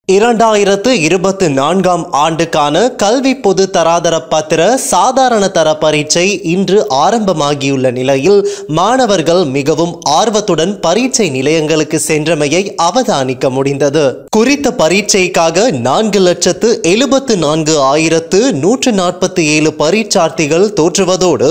2024 ஆண்டுக்கான கல்வி பொது தராதர பத்திர சாதாரண தர பரீட்சை இன்று ஆரம்பமாகியுள்ள நிலையில் மாணவர்கள் மிகவும் ஆர்வத்துடன் பரீட்சை நிலையங்களுக்கு சென்றமையை அவதானிக்க முடிந்தது. குறித்த பரீட்சைக்காக 4,74,147 பரீட்சார்த்திகள் தோற்றுவதோடு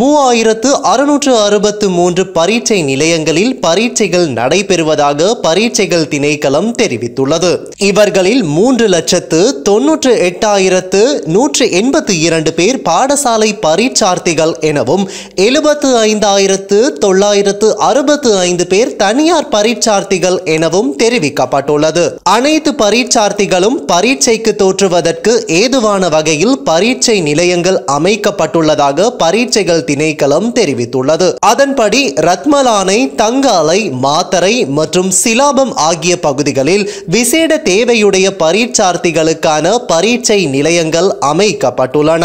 3,663 பரீட்சை நிலையங்களில் பரீட்சைகள் நடைபெறுவதாக பரீட்சைகள் திணைக்களம் தெரிவித்துள்ளது. இவர்களில் 3,98,182 பேர் பாடசாலை பரீட்சார்த்திகள் எனவும் 75,965 பேர் தனியார் பரீட்சார்த்திகள் எனவும் தெரிவிக்கப்பட்டுள்ளது. அனைத்து பரீட்சார்த்திகளும் பரீட்சைக்கு தோற்றுவதற்கு ஏதுவான வகையில் பரீட்சை நிலையங்கள் அமைக்கப்பட்டுள்ளதாக பரீட்சைகள் திணைக்களம் தெரிவித்துள்ளது. அதன்படி ரத்மலானை, தங்காலை, மாத்தரை மற்றும் சிலாபம் ஆகிய பகுதிகளில் விசேட தேவையுடைய பரீட்சார்த்திகளுக்கான பரீட்சை நிலையங்கள் அமைக்கப்பட்டுள்ளன.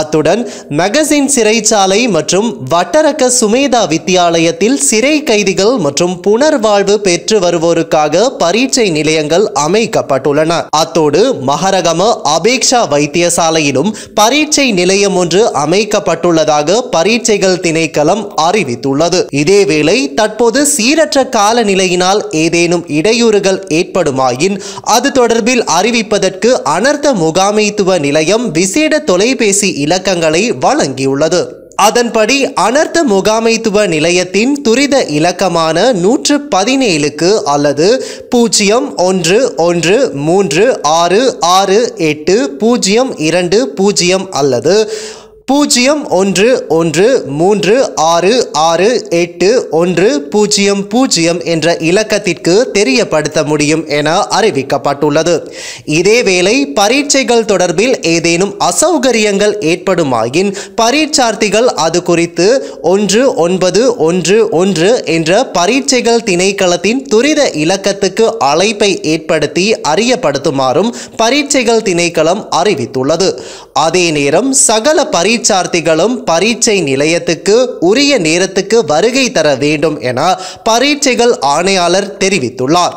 அத்துடன் மெகசின் சிறைச்சாலை மற்றும் வட்டரக்க சுமேதா வித்தியாலயத்தில் சிறை கைதிகள் மற்றும் புனர்வாழ்வு பெற்று வருவோருக்காக பரீட்சை நிலையங்கள் அமைக்கப்பட்டுள்ளன. அத்தோடு மகரகம அபேக்ஷா வைத்தியசாலையிலும் பரீட்சை நிலையம் ஒன்று அமைக்கப்பட்டுள்ளதாக பரீட்சைகள் திணைக்களம் அறிவித்துள்ளது. இதேவேளை தற்போது சீரற்ற காலநிலையினால் ஏதேனும் இடையூறுகள் ஏற்படுமாயின் அது தொடர்பில் அறிவிப்பதற்கு அனர்த்த முகாமைத்துவ நிலையம் விசேட தொலைபேசி இலக்கங்களை வழங்கியுள்ளது. அதன்படி அனர்த்த முகாமைத்துவ நிலையத்தின் துரித இலக்கமான 117க்கு அல்லது 0113668020 அல்லது 0113668100 என்ற இலக்கத்திற்கு தெரியப்படுத்த முடியும் என அறிவிக்கப்பட்டுள்ளது. இதேவேளை பரீட்சைகள் தொடர்பில் ஏதேனும் அசௌகரியங்கள் ஏற்படுமாயின் பரீட்சார்த்திகள் அது குறித்து 1911 என்ற பரீட்சைகள் திணைக்களத்தின் துரித இலக்கத்துக்கு அழைப்பை ஏற்படுத்தி அறியப்படுத்துமாறும் பரீட்சைகள் திணைக்களம் அறிவித்துள்ளது. அதே நேரம் சகல பரீட்சார்த்திகளும் பரீட்சை நிலையத்துக்கு உரிய நேரத்துக்கு வருகை தர வேண்டும் என பரீட்சைகள் ஆணையாளர் தெரிவித்துள்ளார்.